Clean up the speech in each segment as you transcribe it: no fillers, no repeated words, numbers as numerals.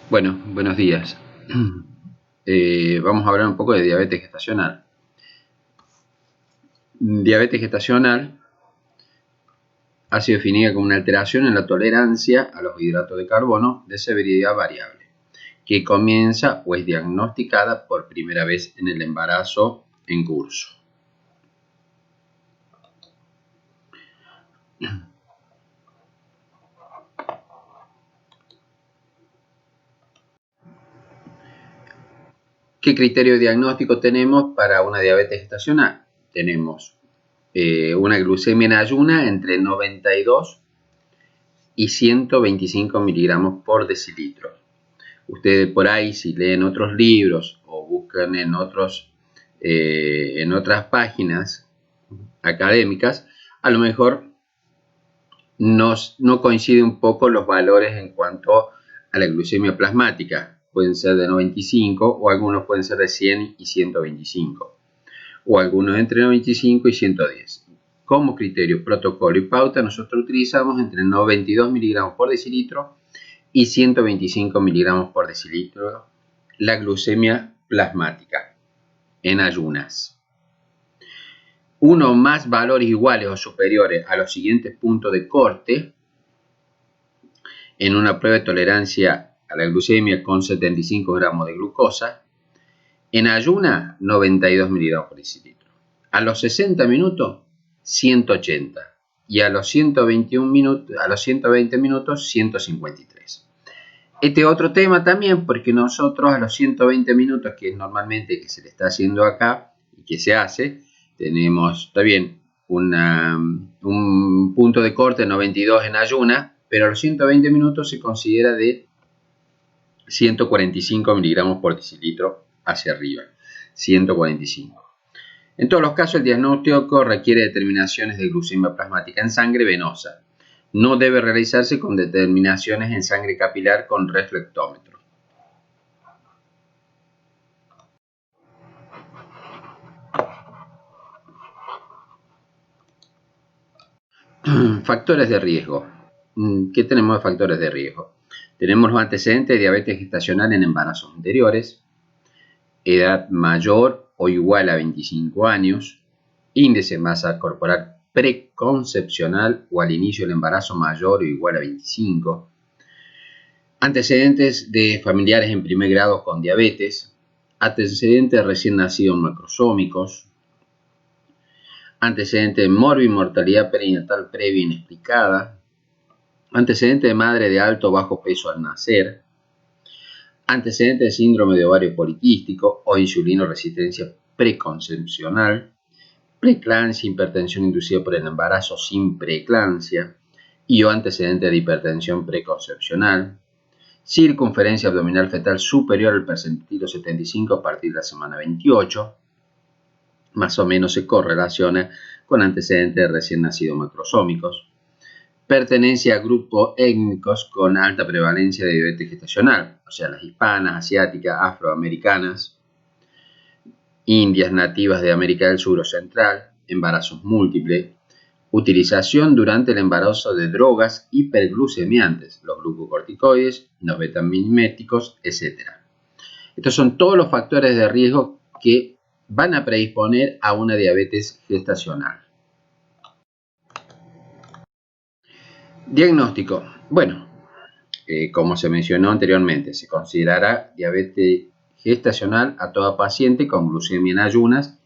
Bueno, buenos días. Vamos a hablar un poco de diabetes gestacional. Diabetes gestacional ha sido definida como una alteración en la tolerancia a los hidratos de carbono de severidad variable, que comienza o es diagnosticada por primera vez en el embarazo en curso. ¿Qué criterio diagnóstico tenemos para una diabetes gestacional? Tenemos una glucemia en ayuna entre 92 y 125 miligramos por decilitro. Ustedes por ahí, si leen otros libros o buscan en otras páginas académicas, a lo mejor no coinciden un poco los valores en cuanto a la glucemia plasmática. Pueden ser de 95 o algunos pueden ser de 100 y 125 o algunos entre 95 y 110. Como criterio, protocolo y pauta, nosotros utilizamos entre 92 miligramos por decilitro y 125 miligramos por decilitro la glucemia plasmática en ayunas. Uno más valores iguales o superiores a los siguientes puntos de corte en una prueba de tolerancia a la glucemia con 75 gramos de glucosa. En ayuna, 92 miligramos por decilitro. A los 60 minutos, 180. Y a los 120 minutos, 153. Este otro tema también, porque nosotros a los 120 minutos, que es normalmente que se le está haciendo acá y que se hace, tenemos también un punto de corte 92 en ayuna, pero a los 120 minutos se considera de 145 miligramos por decilitro hacia arriba. 145. En todos los casos, el diagnóstico requiere determinaciones de glucemia plasmática en sangre venosa. No debe realizarse con determinaciones en sangre capilar con reflectómetro. Factores de riesgo. ¿Qué tenemos de factores de riesgo? Tenemos los antecedentes de diabetes gestacional en embarazos anteriores, edad mayor o igual a 25 años, índice de masa corporal preconcepcional o al inicio del embarazo mayor o igual a 25, antecedentes de familiares en primer grado con diabetes, antecedentes de recién nacidos macrosómicos, antecedentes de morbimortalidad perinatal previa inexplicada, antecedentes de madre de alto o bajo peso al nacer, antecedentes de síndrome de ovario poliquístico o insulinoresistencia preconcepcional, preeclampsia, hipertensión inducida por el embarazo sin preeclampsia y o antecedentes de hipertensión preconcepcional, circunferencia abdominal fetal superior al percentilo 75 a partir de la semana 28, más o menos se correlaciona con antecedentes de recién nacidos macrosómicos, pertenencia a grupos étnicos con alta prevalencia de diabetes gestacional, o sea, las hispanas, asiáticas, afroamericanas, indias nativas de América del Sur o Central, embarazos múltiples, utilización durante el embarazo de drogas hiperglucemiantes, los glucocorticoides, los betamiméticos, etc. Estos son todos los factores de riesgo que van a predisponer a una diabetes gestacional. Diagnóstico. Bueno, como se mencionó anteriormente, se considerará diabetes gestacional a toda paciente con glucemia en ayunas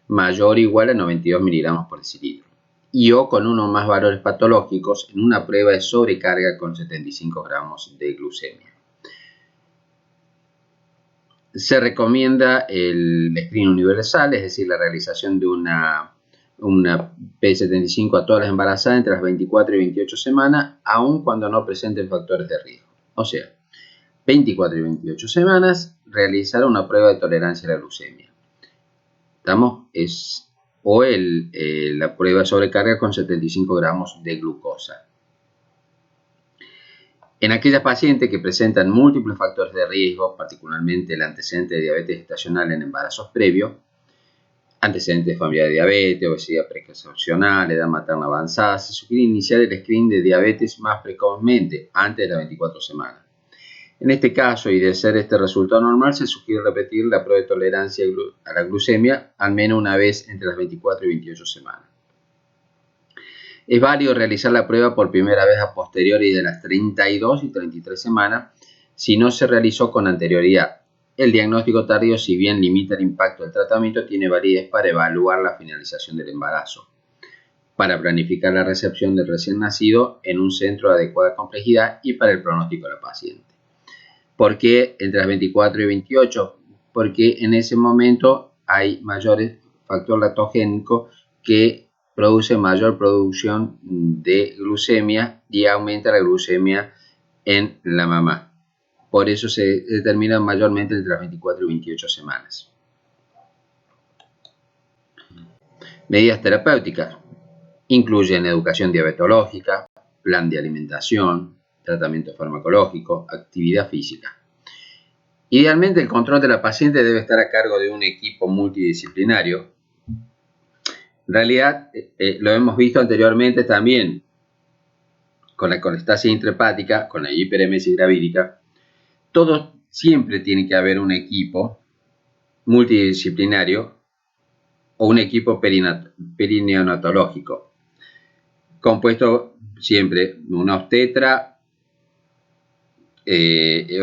mayor o igual a 92 miligramos por decilitro y o con uno o más valores patológicos en una prueba de sobrecarga con 75 gramos de glucemia. Se recomienda el screening universal, es decir, la realización de una P75 a todas las embarazadas entre las 24 y 28 semanas, aun cuando no presenten factores de riesgo. O sea, 24 y 28 semanas, realizar una prueba de tolerancia a la glucemia. ¿Estamos? La prueba de sobrecarga con 75 gramos de glucosa. En aquellas pacientes que presentan múltiples factores de riesgo, particularmente el antecedente de diabetes gestacional en embarazos previos, antecedentes de familia de diabetes, obesidad preconcepcional, edad materna avanzada, se sugiere iniciar el screening de diabetes más precozmente, antes de las 24 semanas. En este caso, y de ser este resultado normal, se sugiere repetir la prueba de tolerancia a la glucemia al menos una vez entre las 24 y 28 semanas. Es válido realizar la prueba por primera vez a posteriori de las 32 y 33 semanas si no se realizó con anterioridad. El diagnóstico tardío, si bien limita el impacto del tratamiento, tiene validez para evaluar la finalización del embarazo, para planificar la recepción del recién nacido en un centro de adecuada complejidad y para el pronóstico de la paciente. ¿Por qué entre las 24 y 28? Porque en ese momento hay mayor factor lactogénico que produce mayor producción de glucemia y aumenta la glucemia en la mamá. Por eso se determina mayormente entre las 24 y 28 semanas. Medidas terapéuticas incluyen educación diabetológica, plan de alimentación, tratamiento farmacológico, actividad física. Idealmente, el control de la paciente debe estar a cargo de un equipo multidisciplinario. En realidad, lo hemos visto anteriormente también con la colestasis intrahepática, con la hiperemesis gravídica. Siempre tiene que haber un equipo multidisciplinario o un equipo perineonatológico, compuesto siempre de una obstetra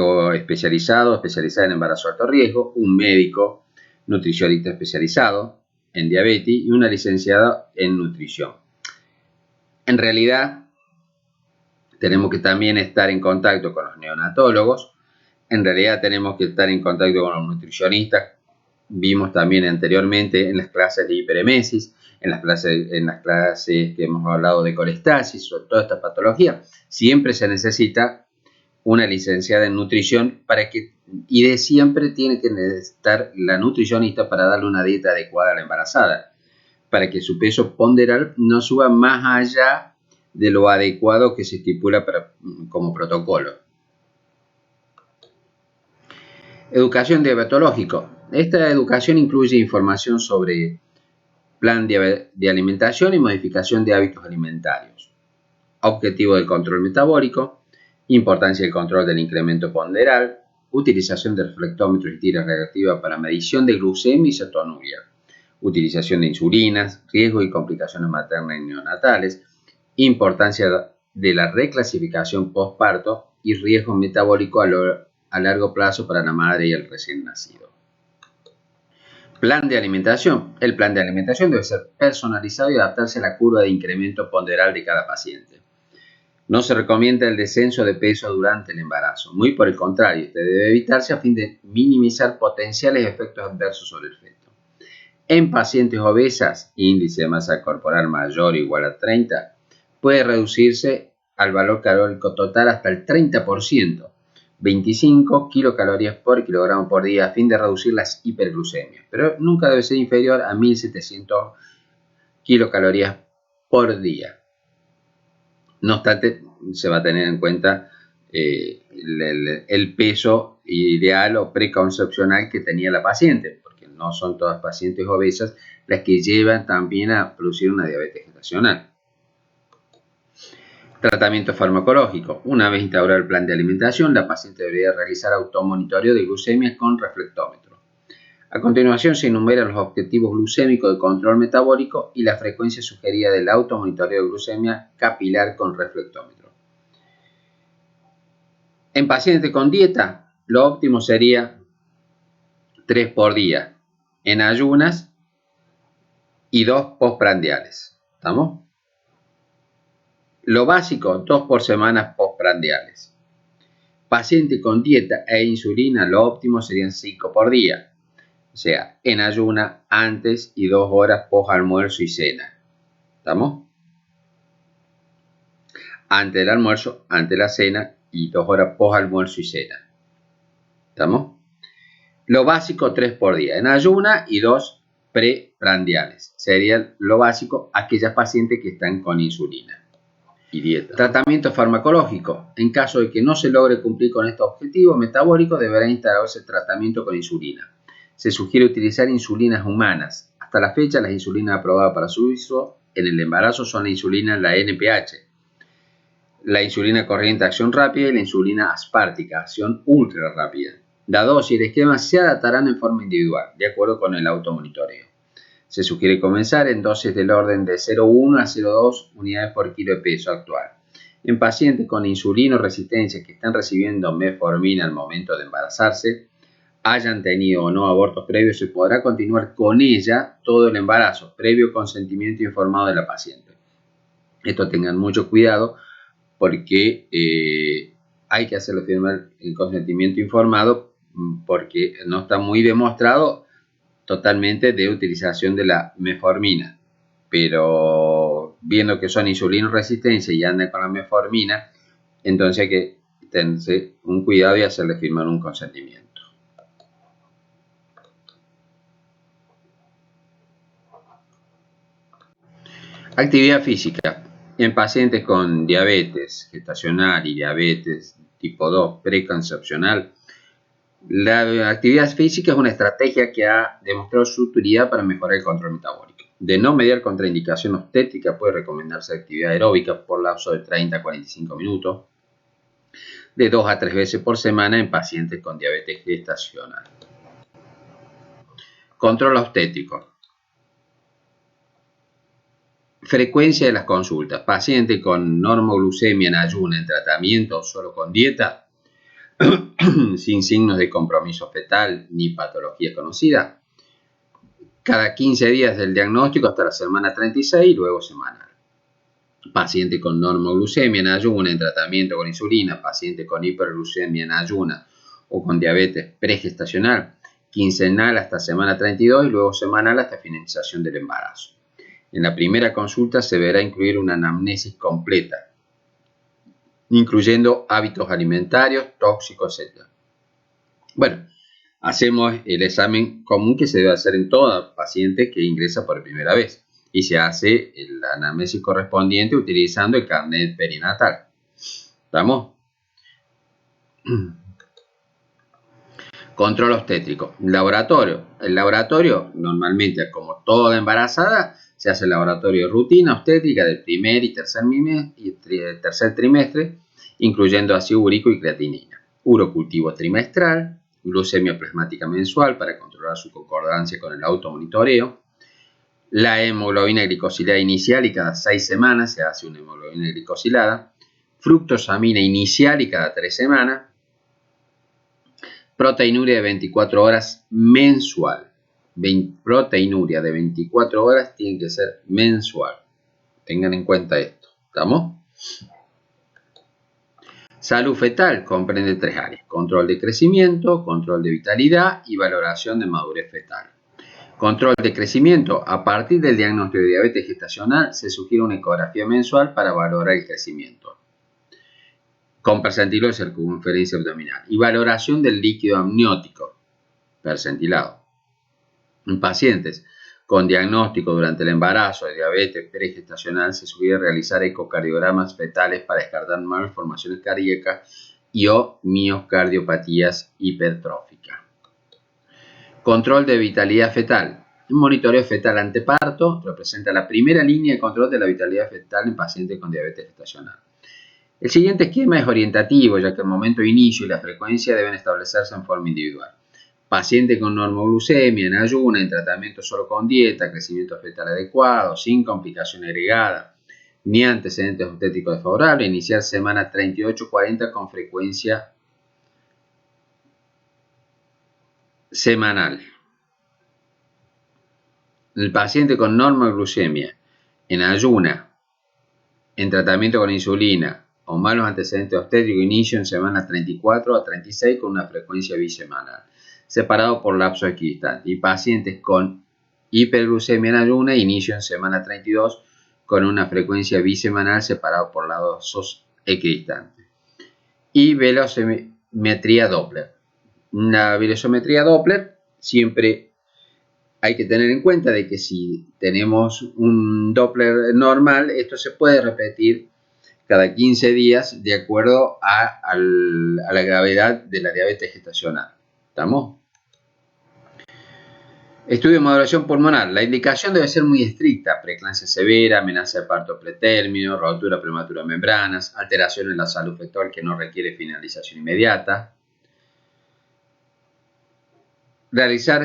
o especializada en embarazo de alto riesgo, un médico nutricionista especializado en diabetes y una licenciada en nutrición. En realidad, tenemos que también estar en contacto con los neonatólogos, en realidad tenemos que estar en contacto con los nutricionistas. Vimos también anteriormente en las clases de hiperemesis, en las clases que hemos hablado de colestasis, sobre toda esta patología. Siempre se necesita una licenciada en nutrición y de siempre tiene que estar la nutricionista para darle una dieta adecuada a la embarazada, para que su peso ponderal no suba más allá de lo adecuado que se estipula como protocolo. Educación diabetológica. Esta educación incluye información sobre plan de alimentación y modificación de hábitos alimentarios, objetivo del control metabólico, importancia del control del incremento ponderal, utilización de reflectómetros y tira reactiva para medición de glucemia y cetonuria, utilización de insulinas, riesgo y complicaciones maternas y neonatales, importancia de la reclasificación postparto y riesgo metabólico a largo plazo para la madre y el recién nacido. Plan de alimentación. El plan de alimentación debe ser personalizado y adaptarse a la curva de incremento ponderal de cada paciente. No se recomienda el descenso de peso durante el embarazo. Muy por el contrario, este debe evitarse a fin de minimizar potenciales efectos adversos sobre el feto. En pacientes obesas, índice de masa corporal mayor o igual a 30, puede reducirse al valor calórico total hasta el 30%, 25 kilocalorías por kilogramo por día, a fin de reducir las hiperglucemias, pero nunca debe ser inferior a 1700 kilocalorías por día. No obstante, se va a tener en cuenta el peso ideal o preconcepcional que tenía la paciente, porque no son todas pacientes obesas las que llevan también a producir una diabetes gestacional. Tratamiento farmacológico. Una vez instaurado el plan de alimentación, la paciente debería realizar automonitoreo de glucemia con reflectómetro. A continuación se enumeran los objetivos glucémicos de control metabólico y la frecuencia sugerida del automonitoreo de glucemia capilar con reflectómetro. En pacientes con dieta, lo óptimo sería 3 por día en ayunas y 2 postprandiales. ¿Estamos? Lo básico, 2 por semana postprandiales. Paciente con dieta e insulina, lo óptimo serían 5 por día. O sea, en ayuna antes y 2 horas post almuerzo y cena. ¿Estamos? Antes del almuerzo, antes de la cena y 2 horas post almuerzo y cena. ¿Estamos? Lo básico 3 por día en ayuna y 2 preprandiales. Sería lo básico aquellas pacientes que están con insulina y dieta. Tratamiento farmacológico. En caso de que no se logre cumplir con estos objetivos metabólicos, deberá instaurarse tratamiento con insulina. Se sugiere utilizar insulinas humanas. Hasta la fecha, las insulinas aprobadas para su uso en el embarazo son la insulina, la NPH. la insulina corriente acción rápida y la insulina aspártica acción ultra rápida. La dosis y el esquema se adaptarán en forma individual, de acuerdo con el automonitoreo. Se sugiere comenzar en dosis del orden de 0,1 a 0,2 unidades por kilo de peso actual. En pacientes con insulinoresistencia que están recibiendo metformina al momento de embarazarse, hayan tenido o no abortos previos, se podrá continuar con ella todo el embarazo, previo consentimiento informado de la paciente. Esto tengan mucho cuidado porque hay que hacerle firmar el consentimiento informado porque no está muy demostrado totalmente de utilización de la metformina, pero viendo que son insulinoresistencia y andan con la metformina, entonces hay que tener un cuidado y hacerle firmar un consentimiento. Actividad física. En pacientes con diabetes gestacional y diabetes tipo 2 preconcepcional, la actividad física es una estrategia que ha demostrado su utilidad para mejorar el control metabólico. De no mediar contraindicación obstétrica, puede recomendarse actividad aeróbica por lapso de 30 a 45 minutos, de 2 a 3 veces por semana en pacientes con diabetes gestacional. Control obstétrico. Frecuencia de las consultas. Paciente con normoglucemia en ayuno en tratamiento o solo con dieta, sin signos de compromiso fetal ni patología conocida, cada 15 días del diagnóstico hasta la semana 36 y luego semanal. Paciente con normoglucemia en ayuno en tratamiento con insulina, paciente con hiperglucemia en ayuno o con diabetes pregestacional, quincenal hasta semana 32 y luego semanal hasta finalización del embarazo. En la primera consulta se deberá incluir una anamnesis completa, incluyendo hábitos alimentarios, tóxicos, etc. Bueno, hacemos el examen común que se debe hacer en todo paciente que ingresa por primera vez y se hace la anamnesis correspondiente utilizando el carnet perinatal. ¿Estamos? Control obstétrico. Laboratorio. El laboratorio, normalmente, como toda embarazada, se hace el laboratorio de rutina obstétrica del primer y tercer trimestre, incluyendo ácido úrico y creatinina. Urocultivo trimestral, glucemia plasmática mensual para controlar su concordancia con el automonitoreo, la hemoglobina glicosilada inicial y cada 6 semanas se hace una hemoglobina glicosilada, fructosamina inicial y cada 3 semanas, proteinuria de 24 horas mensual. Proteinuria de 24 horas tiene que ser mensual. Tengan en cuenta esto. ¿Estamos? Salud fetal comprende 3 áreas: control de crecimiento, control de vitalidad y valoración de madurez fetal. Control de crecimiento. A partir del diagnóstico de diabetes gestacional se sugiere una ecografía mensual para valorar el crecimiento con percentilo de circunferencia abdominal y valoración del líquido amniótico percentilado. En pacientes con diagnóstico durante el embarazo de diabetes pregestacional se sugiere realizar ecocardiogramas fetales para descartar malformaciones cardíacas y o miocardiopatías hipertróficas. Control de vitalidad fetal. Un monitoreo fetal anteparto representa la primera línea de control de la vitalidad fetal en pacientes con diabetes gestacional. El siguiente esquema es orientativo, ya que el momento de inicio y la frecuencia deben establecerse en forma individual. Paciente con normoglucemia en ayuno, en tratamiento solo con dieta, crecimiento fetal adecuado, sin complicación agregada, ni antecedentes obstétricos desfavorables, iniciar semana 38-40 con frecuencia semanal. El paciente con normoglucemia en ayuna, en tratamiento con insulina o malos antecedentes obstétricos, inicio en semana 34 a 36 con una frecuencia bisemanal, separado por lapso equidistante. Y pacientes con hiperglucemia en ayuna, inicio en semana 32 con una frecuencia bisemanal, separado por lapsos equidistantes. Y velosometría Doppler. La velosometría Doppler siempre hay que tener en cuenta de que si tenemos un Doppler normal, esto se puede repetir cada 15 días de acuerdo a la gravedad de la diabetes gestacional. ¿Estamos? Estudio de maduración pulmonar. La indicación debe ser muy estricta. Preeclampsia severa, amenaza de parto pretérmino, rotura prematura de membranas, alteración en la salud fetal que no requiere finalización inmediata. Realizar,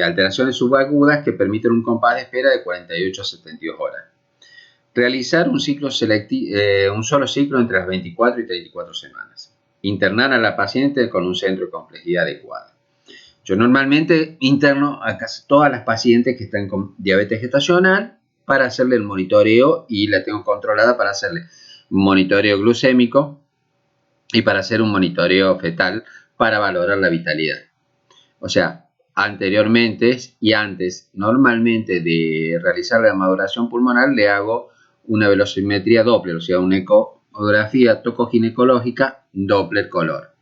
alteraciones subagudas que permiten un compás de espera de 48 a 72 horas. Realizar un solo ciclo entre las 24 y 34 semanas. Internar a la paciente con un centro de complejidad adecuado. Yo normalmente interno a casi todas las pacientes que están con diabetes gestacional para hacerle el monitoreo y la tengo controlada para hacerle un monitoreo glucémico y para hacer un monitoreo fetal para valorar la vitalidad. O sea, anteriormente y antes, normalmente de realizar la maduración pulmonar, le hago una velocimetría Doppler, o sea, una ecografía tocoginecológica Doppler color.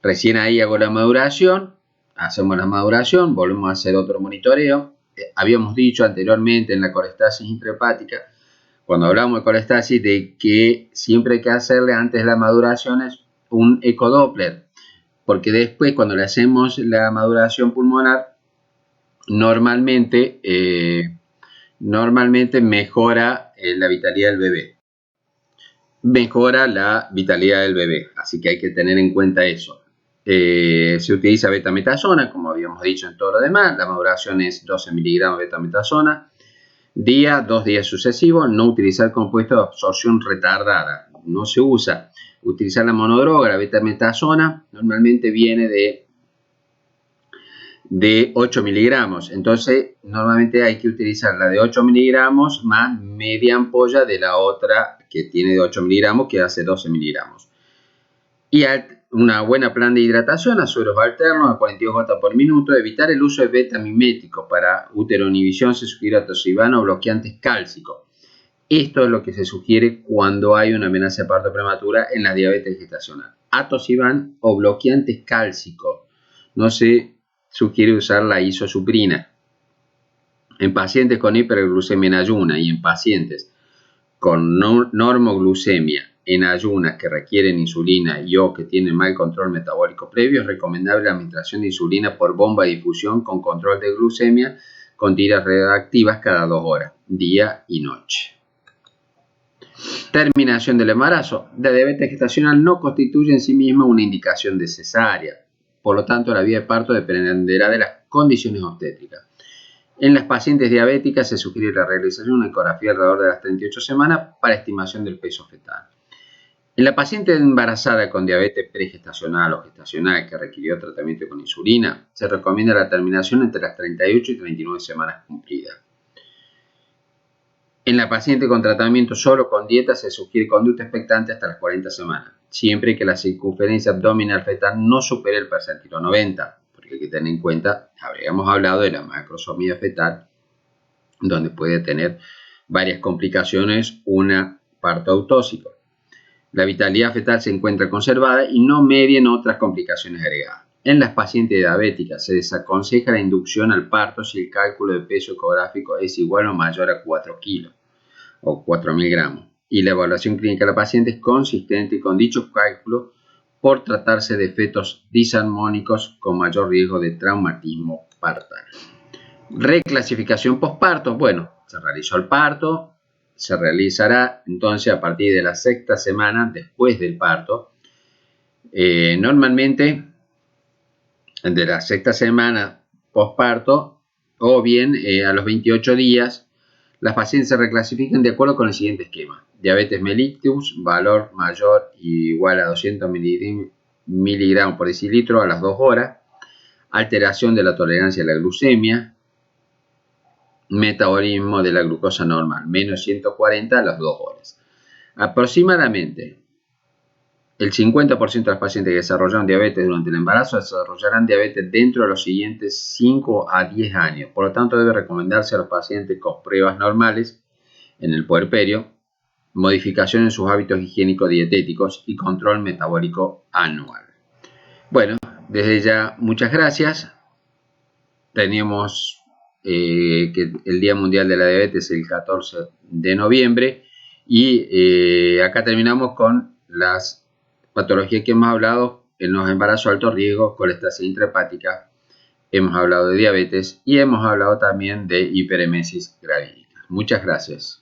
Recién ahí hago la maduración, hacemos la maduración, volvemos a hacer otro monitoreo. Habíamos dicho anteriormente en la colestasis intrahepática, cuando hablamos de colestasis, de que siempre hay que hacerle antes de la maduración es un ecodoppler, porque después cuando le hacemos la maduración pulmonar, normalmente mejora la vitalidad del bebé. Mejora la vitalidad del bebé, así que hay que tener en cuenta eso. Se utiliza betametasona, como habíamos dicho en todo lo demás. La maduración es 12 miligramos de betametasona. 2 días sucesivos. No utilizar compuesto de absorción retardada. No se usa. Utilizar la monodroga, la betametasona, normalmente viene de 8 miligramos. Entonces, normalmente hay que utilizar la de 8 miligramos más media ampolla de la otra que tiene de 8 miligramos, que hace 12 miligramos. Y una buena plan de hidratación a sueros alternos a 42 gotas por minuto. Evitar el uso de beta-miméticos para uteroinhibición. Se sugiere atosibano o bloqueantes cálcicos. Esto es lo que se sugiere cuando hay una amenaza de parto prematura en la diabetes gestacional. Atosiban o bloqueantes cálcicos. No se sugiere usar la isosuprina. En pacientes con hiperglucemia en ayuna y en pacientes con normoglucemia en ayunas que requieren insulina y o que tienen mal control metabólico previo, es recomendable la administración de insulina por bomba de difusión con control de glucemia con tiras reactivas cada 2 horas, día y noche. Terminación del embarazo. La diabetes gestacional no constituye en sí misma una indicación de cesárea. Por lo tanto, la vía de parto dependerá de las condiciones obstétricas. En las pacientes diabéticas se sugiere la realización de una ecografía alrededor de las 38 semanas para estimación del peso fetal. En la paciente embarazada con diabetes pregestacional o gestacional que requirió tratamiento con insulina, se recomienda la terminación entre las 38 y 39 semanas cumplidas. En la paciente con tratamiento solo con dieta se sugiere conducta expectante hasta las 40 semanas, siempre que la circunferencia abdominal fetal no supere el percentilo 90, porque hay que tener en cuenta, habríamos hablado de la macrosomía fetal, donde puede tener varias complicaciones, una parto autóxico. La vitalidad fetal se encuentra conservada y no media en otras complicaciones agregadas. En las pacientes diabéticas se desaconseja la inducción al parto si el cálculo de peso ecográfico es igual o mayor a 4 kilos o 4.000 gramos y la evaluación clínica de la paciente es consistente con dicho cálculo por tratarse de fetos disarmónicos con mayor riesgo de traumatismo partal. Reclasificación posparto. Bueno, se realizó el parto, se realizará entonces a partir de la 6ª semana después del parto. Normalmente de la 6ª semana posparto o bien a los 28 días, las pacientes se reclasifican de acuerdo con el siguiente esquema. Diabetes mellitus, valor mayor o igual a 200 miligramos por decilitro a las 2 horas. Alteración de la tolerancia a la glucemia. Metabolismo de la glucosa normal, menos 140 a las 2 horas. Aproximadamente el 50% de las pacientes que desarrollaron diabetes durante el embarazo desarrollarán diabetes dentro de los siguientes 5 a 10 años. Por lo tanto, debe recomendarse a los pacientes con pruebas normales en el puerperio, modificación en sus hábitos higiénicos dietéticos y control metabólico anual. Bueno, desde ya muchas gracias. Teníamos que el Día Mundial de la Diabetes el 14 de noviembre y acá terminamos con las patologías que hemos hablado en los embarazos de alto riesgo, colestasis intrahepática hemos hablado de diabetes y hemos hablado también de hiperemesis gravídica. Muchas gracias.